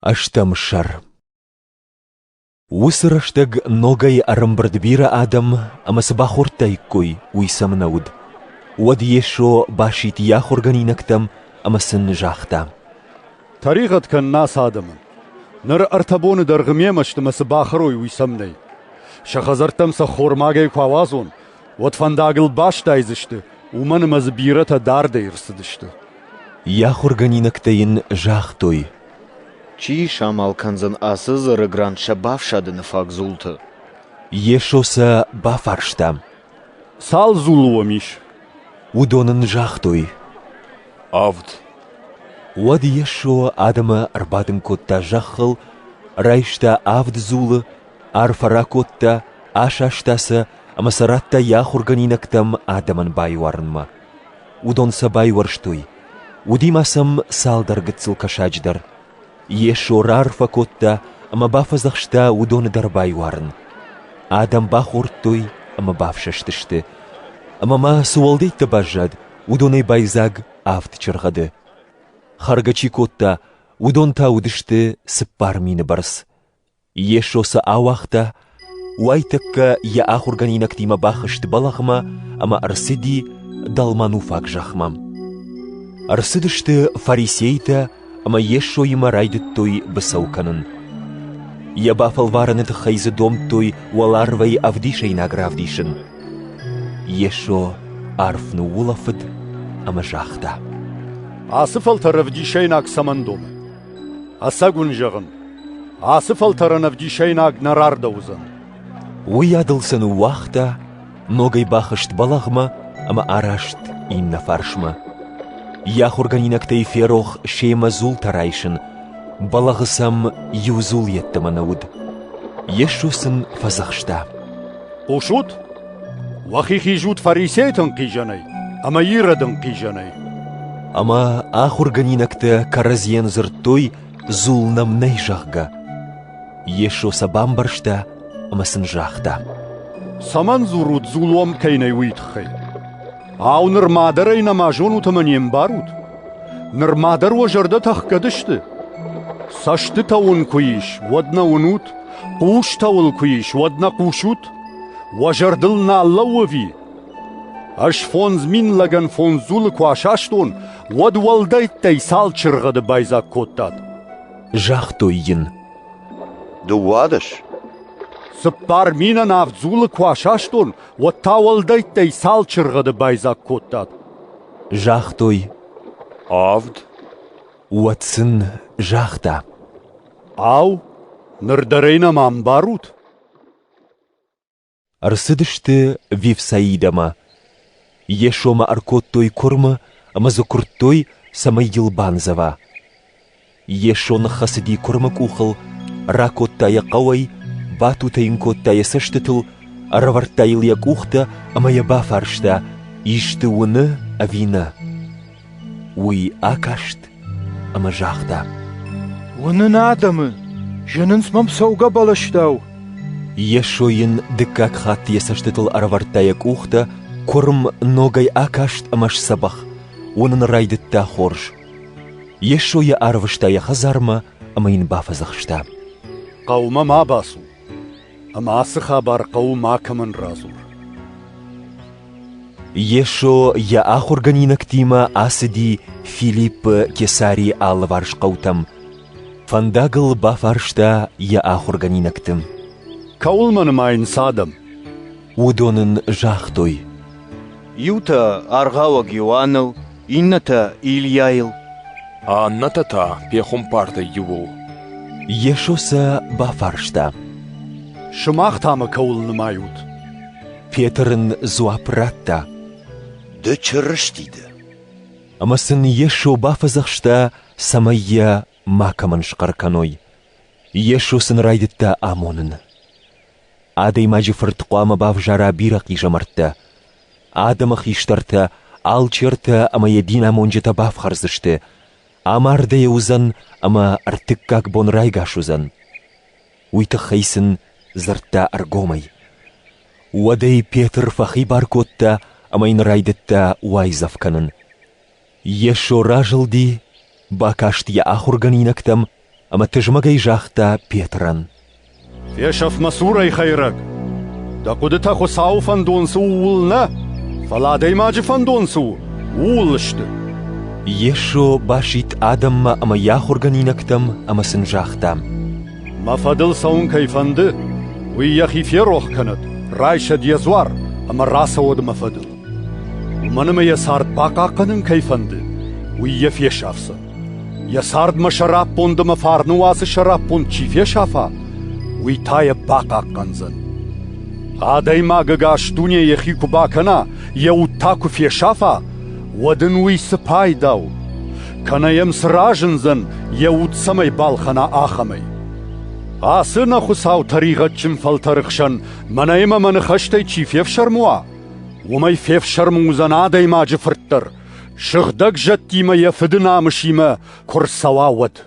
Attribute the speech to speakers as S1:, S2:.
S1: Аштамшар. Усыраштаг ногай арамбардбира адам, амасабахуртайкой уйсамнауд. Уад ешо башит яхорганинактам, амасын жахта.
S2: Тарихат кан нас адамын. Нар артабоны даргымемашты масабахарой уйсамнай. Шахазартамса хормагай квавазон, вот фандагыл баштайзышты, уманымаз бирата дардайрсыдышты.
S1: Яхорганинактайын жахтой.
S3: Чи шамалканзан асызыры гранша бафшадыны факзулты.
S1: Ешоса бафарштам.
S2: Сал зулуамиш.
S1: Удонын жахтой.
S2: Авд.
S1: Уад ешо адама арбадын котта жахыл, райшта авд зулы, арфара котта, ашаштасы, амасаратта яхорганинактам адаман байварынма. Удонса байварштой. Удимасам салдаргыцыл кашачдар. Ешо рарфа котта, ама бафазахшта удоны дарбайварын. Адам бахурттой, ама бафшаштышты. Амама суалдейта бажад, удоны байзаг авд чырғады. Харгачи котта, удон таудышты сыппар мини барс. Ешоса ауақта, уайтакка я ахурганинактима бахышты балахма, ама арсыди далману фак жахмам. Арсыдышты фарисейта, ама ешо има райдыттой бысауканын. Я бафалварыныты хайзы домтой уаларвай авдишай награвдишын. Ешо арфну улафыд, ама жахта.
S2: Асыфал таравдишайнак самандомы. Асагун жағын. Асыфал таранавдишайнак нарардаузан.
S1: Уядылсын уақта, ногай бахышт балағма, ама арашт инна фаршма. Яхорганинактай ферох шейма зул тарайшын, балағысам юзул еттіманауд. Ешусын фазақшта.
S2: Ошут? Вахихи жут фарисейтын қижанай, ама ирадын қижанай.
S1: Ама ахурганинакта каразен зырттой зулнам найжахга. Ешоса бамбаршта, амасын жахта.
S2: Саман зурут зулуам кайнай уйтхай. Ау нырмадарай намажон утаманем барут. Нырмадар важарда тахкадышты. Сашты таун куиш, вадна унут, куш таул куиш, вадна кушут, важардыл на аллауави. Аш фонз мин лаган фонзулы куашаштон, вад валдайттай сал чырғады байзак коттад.
S1: Жахтойын.
S3: Дуадыш?
S2: Сыппар минан авзулы куашаштон, вад та валдайттай сал чырғады байзак коттад.
S1: Жахтой.
S2: Авд.
S1: Уатсын жахта.
S2: Ау, нырдарайна мам барут.
S1: Арсыдышты вивсаидама. Ешома аркоттой курма, ама закурттой сама елбанзава. Ешона хасыди курма кухал, ракоттая қауай, батутайын коттая сыштытыл, аравартайыл я кухта, ама яба фаршта, ишты уны авина. Уй акашт, ама жахта.
S4: Унын адамы, жынын смам сауға балаштау.
S1: Ешойын дыкак хат ясаштытыл аравартая кухта, корм ногай акашт амаш сабах, унын райдытта хорж. Ешоя арвыштая хазарма, амайын бафазахшта.
S2: Қаума ма басу, ама асы хабар қаума камын разур.
S1: Ешо я ахурганинактима асыди Филипп Кесари алварш қаутам. Фандагыл бафаршта я ахурганинактым.
S2: Каулманым айын садам.
S1: Удонын жахтой.
S3: Юта арғауаг юаныл, инната ильяйл.
S5: Анната та пехумпарта ювул.
S1: Ешоса бафаршта.
S2: Шымақ тамы каулным айут.
S1: Петрын зуапратта.
S3: Ды чырыштиді.
S1: Амасын ешо бафазахшта самайя макамын шқарканой. Ешосын райдытта амонын. Адай мажы фыртқуама баф жара бирак ижамартта. Адамах иштарта, алчерта, ама един амонжета баф харзышты. Амардая узан, ама артыккак бон райгаш узан. Уйтық хайсын зыртта аргомай. Уадай Петр фахи баркотта, амайн райдытта уайзавканын. Ешо ражылди, бакашт я ахурганинактам, أما تجمعي جاختا بيتران
S2: فيشف مسوري خيرك دا قدتا خو ساو فندونسو ولنا فلا دي ماجي فندونسو ولشت
S1: يشو باشيت آدم ما أما ياخرغنينكتم أما سنجاختام
S2: ما فضل ساون كيفند ويخي فيروخ كانت رايشد يزوار أما راسا ود ما فضل ومنما يسارد باقا قنن كيفند ويفي شافسا يسارد ما شراب بوند ما فارنواس شراب بوند چيفي شافا ويتايا باقا قنزن آداي ما غاش دنيا يخي كباكنا يوتاكو في شافا ودن وي سپاي داو كنا يمس راجنزن يوت سمي بالخنا آخمي آسنا خساو طريقة چمفل ترخشن منايما من خشتي چي فيف شرموا ومي فيف شرموزن آداي ما جفرتر شغدق جتي ما يفدنا مشيما كرسوا ود